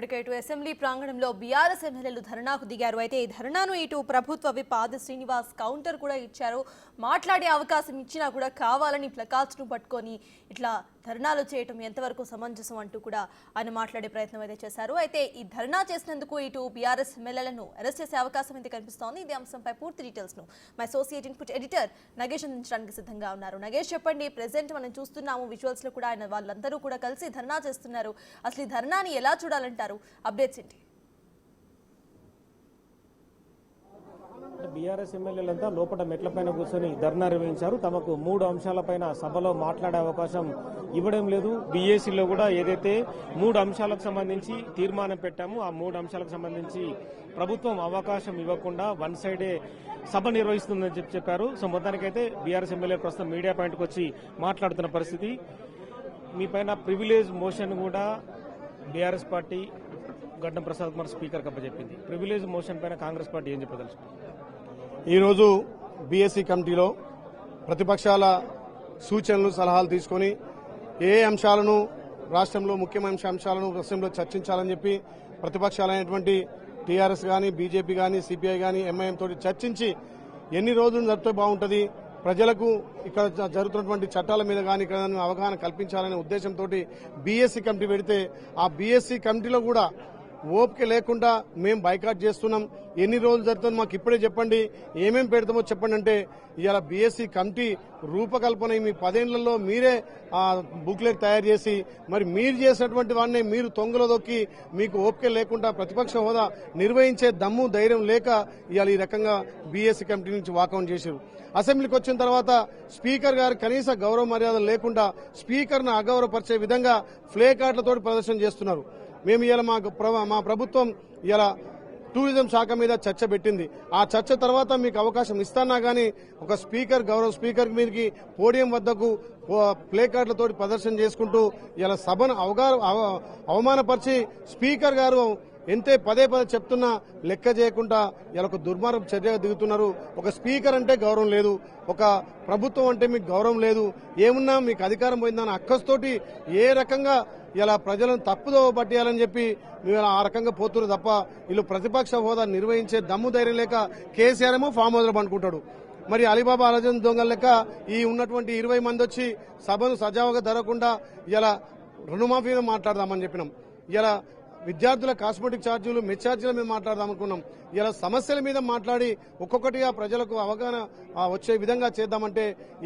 ఇటు అసెంబ్లీ ప్రాంగణంలో బీఆర్ఎస్ ఎమ్మెల్యేలు ధర్నాకు దిగారు. అయితే ఈ ధర్నాను ఇటు ప్రభుత్వ విప్ ఆది శ్రీనివాస్ కౌంటర్ కూడా ఇచ్చారు. మాట్లాడే అవకాశం ఇచ్చినా కూడా కావాలని ప్లకార్డ్స్ ను పట్టుకొని ఇట్లా ధర్నాలు చేయటం ఎంతవరకు సమంజసం అంటూ కూడా ఆయన మాట్లాడే ప్రయత్నం అయితే చేశారు. అయితే ఈ ధర్నా చేసినందుకు ఇటు బీఆర్ఎస్ ఎమ్మెల్యేలను అరెస్ట్ చేసే అవకాశం అయితే కనిపిస్తోంది. ఇదే అంశంపై పూర్తి డీటెయిల్స్ ను my associate input editor Nagesh అందించడానికి సిద్ధంగా ఉన్నారు. నగేష్, చెప్పండి. ప్రెసెంట్ మనం చూస్తున్నాము విజువల్స్ లో కూడా ఆయన వాళ్ళందరూ కూడా కలిసి ధర్నా చేస్తున్నారు. అసలు ఈ ధర్నాని ఎలా చూడాలంటారు? అప్డేట్స్ ఏంటి? బీఆర్ఎస్ ఎమ్మెల్యేలంతా లోపల మెట్లపైన కూర్చొని ధర్నా నిర్వహించారు. తమకు 3 అంశాలపైన సభలో మాట్లాడే అవకాశం ఇవ్వడం లేదు. బీఏసీలో కూడా ఏదైతే 3 అంశాలకు సంబంధించి తీర్మానం పెట్టామో ఆ 3 అంశాలకు సంబంధించి ప్రభుత్వం అవకాశం ఇవ్వకుండా వన్ సైడే సభ నిర్వహిస్తుందని చెప్పారు. సో మొత్తానికైతే బీఆర్ఎస్ ఎమ్మెల్యే ప్రస్తుతం మీడియా పాయింట్కి వచ్చి మాట్లాడుతున్న పరిస్థితి. మీ పైన ప్రివిలేజ్ మోషన్ కూడా BRS party Gaddam Prasad Kumar speaker అప్పచెప్పింది. ప్రివిలేజ్ మోషన్ పైన కాంగ్రెస్ పార్టీ ఏం చెప్పదలుచుకుంది? ఈరోజు బీఎస్సీ కమిటీలో ప్రతిపక్షాల సూచనలు సలహాలు తీసుకుని ఏ అంశాలను రాష్ట్రంలో ముఖ్యమైన అంశాలను అసెంబ్లీలో చర్చించాలని చెప్పి ప్రతిపక్షాలైనటువంటి టీఆర్ఎస్ కానీ బీజేపీ కానీ సిపిఐ కానీ ఎంఐఎం తోటి చర్చించి ఎన్ని రోజులు జరిపితే బాగుంటుంది, ప్రజలకు ఇక్కడ జరుగుతున్నటువంటి చట్టాల మీద కానీ ఇక్కడ అవగాహన కల్పించాలనే ఉద్దేశంతో బీఎస్సీ కమిటీ పెడితే ఆ బీఎస్సీ కమిటీలో కూడా ఓపిక లేకుండా మేము బైకాట్ చేస్తున్నాం, ఎన్ని రోజులు జరుగుతుందో మాకు ఇప్పుడే చెప్పండి, ఏమేమి పెడతామో చెప్పండి అంటే ఇవాళ బీఎస్సీ కమిటీ రూపకల్పన మీ 10 ఏళ్లలో మీరే బుక్లెట్ తయారు చేసి మరి మీరు చేసినటువంటి వాడిని మీరు తొంగలో దొక్కి మీకు ఓపిక లేకుండా ప్రతిపక్ష హోదా నిర్వహించే దమ్ము ధైర్యం లేక ఇవాళ ఈ రకంగా బీఎస్సీ కమిటీ నుంచి వాకౌట్ చేశారు. అసెంబ్లీకి వచ్చిన తర్వాత స్పీకర్ గారు కనీస గౌరవ మర్యాదలు లేకుండా స్పీకర్ను అగౌరవపరిచే విధంగా ఫ్లే కార్డులతో ప్రదర్శన చేస్తున్నారు. మేము ఇలా మా ప్రభుత్వం ఇలా టూరిజం శాఖ మీద చర్చ పెట్టింది. ఆ చర్చ తర్వాత మీకు అవకాశం ఇస్తానా గానీ ఒక స్పీకర్ గౌరవ స్పీకర్ మీదకి పోడియం వద్దకు ప్లే కార్డులతో ప్రదర్శన చేసుకుంటూ ఇలా సభను అవమానపరిచి స్పీకర్ గారు ఎంతే పదే చెప్తున్నా లెక్క చేయకుండా ఇలా ఒక దుర్మార్గ చర్య దిగుతున్నారు. ఒక స్పీకర్ అంటే గౌరవం లేదు, ఒక ప్రభుత్వం అంటే మీకు గౌరవం లేదు, ఏమున్నా మీకు అధికారం పోయిందని అక్కస్తోటి ఏ రకంగా ఇలా ప్రజలను తప్పుదో పట్టేయాలని చెప్పి మేము ఆ రకంగా పోతున్నారు తప్ప వీళ్ళు ప్రతిపక్ష హోదా నిర్వహించే దమ్ము ధైర్యం లేక కేసీఆర్ ఏమో ఫామ్ హౌస్ లో పండుకుంటాడు. మరి అలీబాబా అలజన్ దొంగల లెక్క ఈ ఉన్నటువంటి 20 మంది వచ్చి సభను సజావుగా జరగకుండా ఇలా రుణమాఫీ మాట్లాడదామని చెప్పినాం. ఇలా విద్యార్థుల కాస్మెటిక్ ఛార్జీలు మెస్ ఛార్జీల మీద మాట్లాడదామనుకున్నాం. ఇలా సమస్యల మీద మాట్లాడి ఒక్కొక్కటిగా ప్రజలకు అవగాహన వచ్చే విధంగా చేద్దామంటే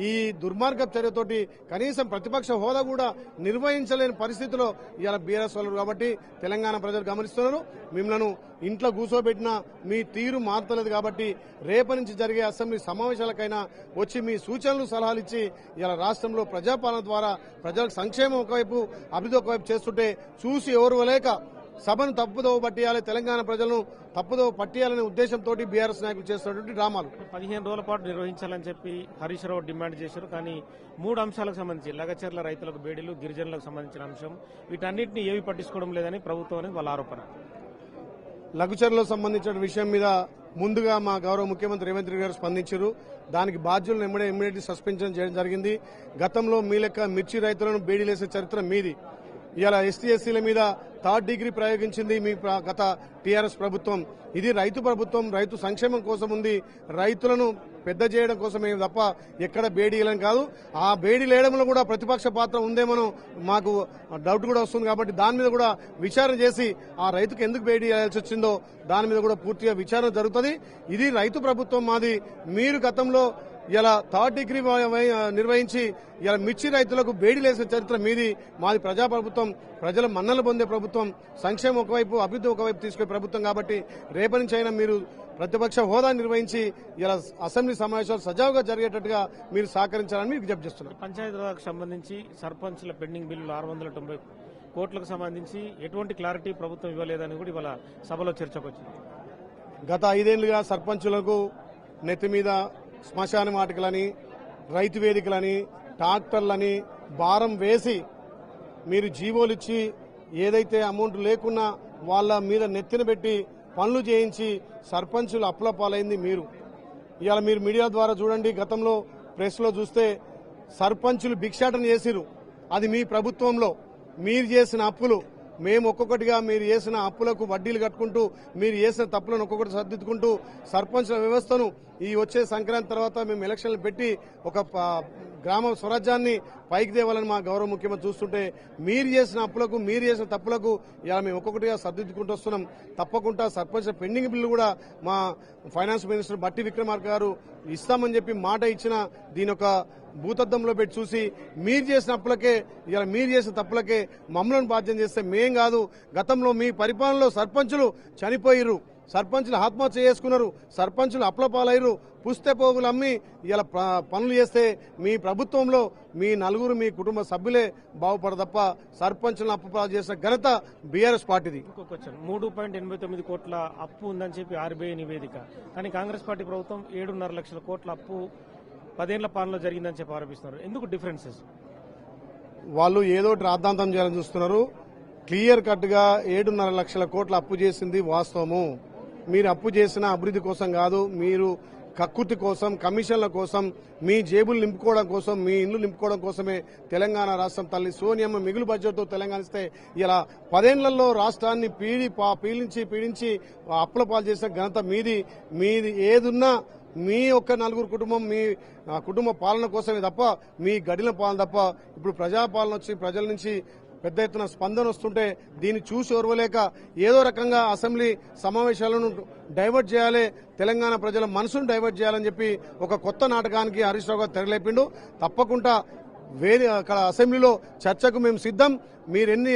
ఈ దుర్మార్గ చర్యతోటి కనీసం ప్రతిపక్ష హోదా కూడా నిర్వహించలేని పరిస్థితిలో ఇలా బీఆర్ఎస్ వాళ్ళు కాబట్టి తెలంగాణ ప్రజలు గమనిస్తున్నారు. మిమ్మల్ని ఇంట్లో కూర్చోబెట్టినా మీ తీరు మారతలేదు కాబట్టి రేపటి నుంచి జరిగే అసెంబ్లీ సమావేశాలకైనా వచ్చి మీ సూచనలు సలహాలు ఇచ్చి ఇలా రాష్ట్రంలో ప్రజాపాలన ద్వారా ప్రజలకు సంక్షేమం ఒకవైపు అభివృద్ధి ఒకవైపు చేస్తుంటే చూసి ఎవరు లేక సభను తప్పుదోవ పట్టియాలి, తెలంగాణ ప్రజలను తప్పుదోవ పట్టియాలనే ఉద్దేశంతో బీఆర్ఎస్ నాయకులు చేస్తున్నటువంటి డ్రామాలు 15 రోజుల పాటు నిర్వహించాలని చెప్పి హరీష్ రావు డిమాండ్ చేశారు. కానీ 3 అంశాలకు సంబంధించి లగచర్ల రైతులకు బేడీలు, గిరిజనులకు సంబంధించిన అంశం వీటన్నింటినీ ఏవి పట్టించుకోవడం లేదని ప్రభుత్వం అనేది వాళ్ళ ఆరోపణ. లఘుచర్లకు సంబంధించిన విషయం మీద ముందుగా మా గౌరవ ముఖ్యమంత్రి రేవంత్ రెడ్డి గారు స్పందించారు. దానికి బాధ్యులను ఇమ్మీడియట్లీ సస్పెన్షన్ చేయడం జరిగింది. గతంలో మీ లెక్క మిర్చి రైతులను బేడీలేసే చరిత్ర మీది. ఇలా ఎస్టీ ఎస్సీల మీద 3rd డిగ్రీ ప్రయోగించింది మీ గత టీఆర్ఎస్ ప్రభుత్వం. ఇది రైతు ప్రభుత్వం, రైతు సంక్షేమం కోసం ఉంది, రైతులను పెద్ద చేయడం కోసమే తప్ప ఎక్కడ బేడీలని కాదు. ఆ బేడీలేయడంలో కూడా ప్రతిపక్ష పాత్ర ఉందేమో మాకు డౌట్ కూడా వస్తుంది. కాబట్టి దాని మీద కూడా విచారణ చేసి ఆ రైతుకు ఎందుకు బేడీ వేయాల్సి వచ్చిందో దాని మీద కూడా పూర్తిగా విచారణ జరుగుతుంది. ఇది రైతు ప్రభుత్వం మాది. మీరు గతంలో ఇలా 3rd డిగ్రీ నిర్వహించి ఇలా మిర్చి రైతులకు బేడీలేసిన చరిత్ర మీది. మాది ప్రజాప్రభుత్వం, ప్రజల మన్నలు పొందే ప్రభుత్వం, సంక్షేమం ఒకవైపు అభివృద్ధి ఒకవైపు తీసుకునే ప్రభుత్వం. కాబట్టి రేపటి నుంచి అయినా మీరు ప్రతిపక్ష హోదా నిర్వహించి ఇలా అసెంబ్లీ సమావేశాలు సజావుగా జరిగేటట్టుగా మీరు సహకరించాలని మీకు విజ్ఞప్తి చేస్తున్నారు. పంచాయతీరాజ్కి సంబంధించి సర్పంచ్ల పెండింగ్ బిల్లులు 690 కోట్లకు సంబంధించి ఎటువంటి క్లారిటీ ప్రభుత్వం ఇవ్వలేదని కూడా ఇవాళ సభలో చర్చకు వచ్చింది. గత 5 ఏళ్లుగా సర్పంచులకు నెత్తి మీద శ్మశాన వాటికలని, రైతు వేదికలని, ట్రాక్టర్లని భారం వేసి మీరు జీవోలిచ్చి ఏదైతే అమౌంట్ లేకున్నా వాళ్ళ మీద నెత్తిన పెట్టి పనులు చేయించి సర్పంచులు అప్పులపాలైంది మీరు. ఇవాళ మీరు మీడియా ద్వారా చూడండి, గతంలో ప్రెస్లో చూస్తే సర్పంచులు భిక్షాటన చేసిరు. అది మీ ప్రభుత్వంలో మీరు చేసిన అప్పులు మేము ఒక్కొక్కటిగా మీరు చేసిన అప్పులకు వడ్డీలు కట్టుకుంటూ మీరు చేసిన తప్పులను ఒక్కొక్కటి సర్దిద్దుకుంటూ సర్పంచ్ల వ్యవస్థను ఈ వచ్చే సంక్రాంతి తర్వాత మేము ఎలక్షన్లు పెట్టి ఒక గ్రామ స్వరాజ్యాన్ని పైకి తేవాలని మా గౌరవ ముఖ్యమంత్రి చూస్తుంటే మీరు చేసిన అప్పులకు మీరు చేసిన తప్పులకు ఇలా మేము ఒక్కొక్కటిగా సర్దిద్దుకుంటూ వస్తున్నాం. తప్పకుండా సర్పంచ్ పెండింగ్ బిల్లు కూడా మా ఫైనాన్స్ మినిస్టర్ బట్టి విక్రమార్క గారు ఇస్తామని చెప్పి మాట ఇచ్చిన దీని ఒక భూతద్దంలో పెట్టి చూసి మీరు చేసిన అప్పులకే ఇలా మీరు చేసిన తప్పులకే మమ్మల్ని బాధ్యం చేస్తే మేం కాదు. గతంలో మీ పరిపాలనలో సర్పంచులు చనిపోయిర్రు, సర్పంచులు ఆత్మహత్య చేసుకున్నారు, సర్పంచులు అప్లపాలయ్యారు, పుస్తే పోగులు అమ్మి ఇలా పనులు చేస్తే మీ ప్రభుత్వంలో మీ నలుగురు మీ కుటుంబ సభ్యులే బాగుపడదు తప్ప సర్పంచులను అప్లపాలు చేసిన ఘనత బీఆర్ఎస్ పార్టీది. ఇంకొక క్వశ్చన్, 3.89 కోట్ల అప్పు ఉందని చెప్పి ఆర్బీఐ నివేదిక, కానీ కాంగ్రెస్ పార్టీ ప్రభుత్వం 7.5 లక్షల కోట్ల అప్పు 10 ఏళ్ల పాలనలో జరిగిందని చెప్పి ఆరోపిస్తున్నారు. ఎందుకు డిఫరెన్సెస్? వాళ్ళు ఏదో రాద్ధాంతం చేయాలని చూస్తున్నారు. క్లియర్ కట్ గా 7.5 లక్షల కోట్ల అప్పు చేసింది వాస్తవము. మీరు అప్పు చేసిన అభివృద్ధి కోసం కాదు, మీరు కక్కుర్తి కోసం, కమిషన్ల కోసం, మీ జేబులు నింపుకోవడం కోసం, మీ ఇల్లు నింపుకోవడం కోసమే తెలంగాణ రాష్ట్రం తల్లి సోనియమ్మ మిగులు బడ్జెట్తో తెలంగాణ ఇస్తే ఇలా 10 ఏళ్లలో రాష్ట్రాన్ని పీడించి అప్పుల పాలు చేసిన ఘనత మీది ఏదున్నా మీ ఒక్క నలుగురు కుటుంబం మీ కుటుంబ పాలన కోసమే తప్ప మీ గడిల పాలన తప్ప ఇప్పుడు ప్రజాపాలన వచ్చి ప్రజల నుంచి పెద్ద ఎత్తున స్పందన వస్తుంటే దీన్ని చూసి ఓర్వలేక ఏదో రకంగా అసెంబ్లీ సమావేశాలను డైవర్ట్ చేయాలి, తెలంగాణ ప్రజల మనసును డైవర్ట్ చేయాలని చెప్పి ఒక కొత్త నాటకానికి హరీష్ రావు గారు తెరలేపిండు. తప్పకుండా అక్కడ అసెంబ్లీలో చర్చకు మేము సిద్ధం. మీరు ఎన్ని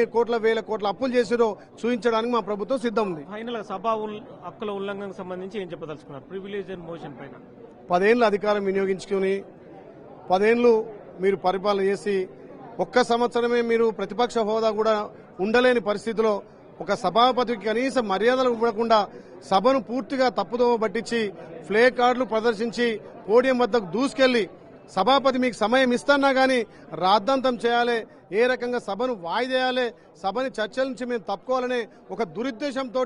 వేల కోట్ల అప్పులు చేసిరో చూపించడానికి మా ప్రభుత్వం సిద్ధం ఉంది. ఫైనల్ సభా హక్కుల ఉల్లంఘనకు సంబంధించి ఏం చెప్పదలుచుకున్నారు? ప్రివిలేజ్ మోషన్ పైన 10 ఏళ్ల అధికారం వినియోగించుకుని 10 ఏళ్లు మీరు పరిపాలన చేసి ఒక్క సంవత్సరమే మీరు ప్రతిపక్ష హోదా కూడా ఉండలేని పరిస్థితిలో ఒక సభాపతికి కనీస మర్యాదలు ఇవ్వకుండా సభను పూర్తిగా తప్పుదోవ పట్టించి ప్లే కార్డులు ప్రదర్శించి పోడియం వద్దకు దూసుకెళ్లి సభాపతి మీకు సమయం ఇస్తున్నా గానీ రాద్ధాంతం చేయాలి, ఏ రకంగా సభను వాయిదేయాలి, సభని చర్చల నుంచి మేము తప్పుకోవాలనే ఒక దురుద్దేశంతో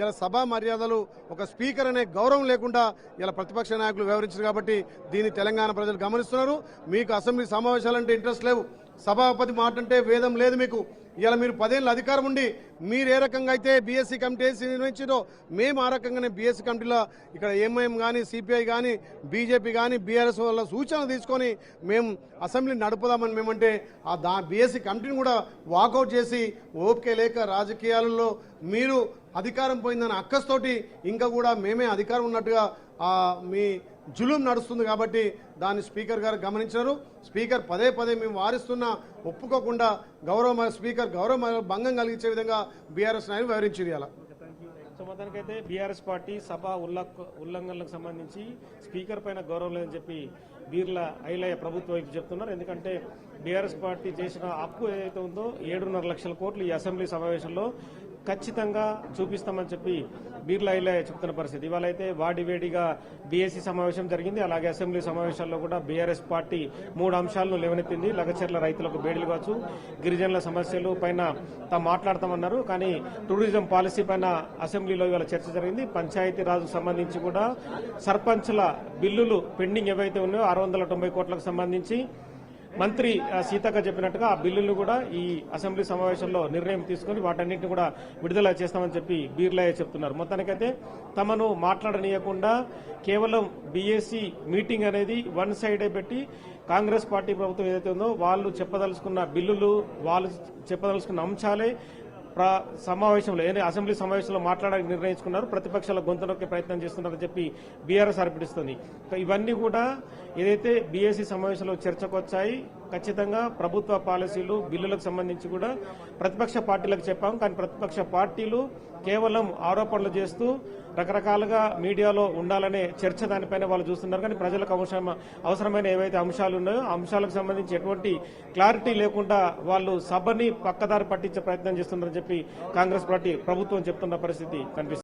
ఇలా సభా మర్యాదలు ఒక స్పీకర్ అనే గౌరవం లేకుండా ఇలా ప్రతిపక్ష నాయకులు వ్యవహరించారు. కాబట్టి దీన్ని తెలంగాణ ప్రజలు గమనిస్తున్నారు. మీకు అసెంబ్లీ సమావేశాలంటే ఇంట్రెస్ట్ లేవు, సభాపతి మాట అంటే వేదం లేదు మీకు. ఇలా మీరు 10 ఏళ్ళ అధికారం ఉండి మీరు ఏ రకంగా అయితే బీఎస్సీ కమిటీ నిర్వహించారో మేము ఆ రకంగానే బీఎస్సీ కమిటీలో ఇక్కడ ఎంఐఎం కానీ, సిపిఐ కానీ, బీజేపీ కానీ, బీఆర్ఎస్ వల్ల సూచనలు తీసుకొని మేము అసెంబ్లీ నడుపుదామని మేమంటే ఆ బీఎస్సీ కమిటీని కూడా వాకౌట్ చేసి ఓపిక లేక రాజకీయాలలో మీరు అధికారం పోయిందని అక్కస్తోటి ఇంకా కూడా మేమే అధికారం ఉన్నట్టుగా మీ జులుం నడుస్తుంది. కాబట్టి దాన్ని స్పీకర్ గారు గమనించారు. స్పీకర్ పదే మేము వారిస్తున్నా ఒప్పుకోకుండా స్పీకర్ గౌరవ భంగం కలిగించే విధంగా బీఆర్ఎస్ నాయకులు వ్యవహరించారు. అలా సో మొత్తానికైతే బీఆర్ఎస్ పార్టీ సభ ఉల్లంఘనలకు సంబంధించి స్పీకర్ పైన గౌరవం లేదని చెప్పి బీర్ల ఐలయ్య ప్రభుత్వం వైపు చెప్తున్నారు. ఎందుకంటే బీఆర్ఎస్ పార్టీ చేసిన అప్పు ఏదైతే ఉందో 7.5 లక్షల కోట్లు ఈ అసెంబ్లీ సమావేశంలో ఖచ్చితంగా చూపిస్తామని చెప్పి బీర్ల ఐలయ్య చెప్తున్న పరిస్థితి. ఇవాళ అయితే వాడివేడిగా బీఎస్సీ సమావేశం జరిగింది. అలాగే అసెంబ్లీ సమావేశాల్లో కూడా బీఆర్ఎస్ పార్టీ 3 అంశాలను లేవనెత్తింది. లగచర్ల రైతులకు బేడీలు కావచ్చు, గిరిజనుల సమస్యలు పైన తాము మాట్లాడతామన్నారు. కానీ టూరిజం పాలసీ పైన అసెంబ్లీలో ఇవాళ చర్చ జరిగింది. పంచాయతీ రాజుకు సంబంధించి కూడా సర్పంచ్ల బిల్లులు పెండింగ్ ఏవైతే ఉన్నాయో 690 కోట్లకు సంబంధించి మంత్రి సీతక్క చెప్పినట్టుగా ఆ బిల్లులు కూడా ఈ అసెంబ్లీ సమావేశంలో నిర్ణయం తీసుకుని వాటన్నింటినీ కూడా విడుదల చేస్తామని చెప్పి బీర్లయ్య చెప్తున్నారు. మొత్తానికైతే తమను మాట్లాడనీయకుండా కేవలం బీఎస్సీ మీటింగ్ అనేది వన్ సైడే పెట్టి కాంగ్రెస్ పార్టీ ప్రభుత్వం ఏదైతే ఉందో వాళ్ళు చెప్పదలుచుకున్న బిల్లులు, వాళ్ళు చెప్పదలుచుకున్న అంశాలే సమావేశంలో అసెంబ్లీ సమావేశంలో మాట్లాడడానికి నిర్ణయించుకున్నారు. ప్రతిపక్షాల గొంతు నొక్కే ప్రయత్నం చేస్తున్నారని చెప్పి బీఆర్ఎస్ ఆరోపిస్తుంది. ఇవన్నీ కూడా ఏదైతే బీఎస్సీ సమావేశంలో చర్చకు వచ్చాయి, ఖచ్చితంగా ప్రభుత్వ పాలసీలు బిల్లులకు సంబంధించి కూడా ప్రతిపక్ష పార్టీలకు చెప్పాం. కానీ ప్రతిపక్ష పార్టీలు కేవలం ఆరోపణలు చేస్తూ రకరకాలుగా మీడియాలో ఉండాలనే చర్చ దానిపైన వాళ్ళు చూస్తున్నారు. కానీ ప్రజలకు అవసరమైన ఏవైతే అంశాలు ఉన్నాయో ఆ అంశాలకు సంబంధించి ఎటువంటి క్లారిటీ లేకుండా వాళ్ళు సభని పక్కదారి పట్టించే ప్రయత్నం చేస్తున్నారని చెప్పి కాంగ్రెస్ పార్టీ ప్రభుత్వం చెప్తున్న పరిస్థితి కనిపిస్తుంది.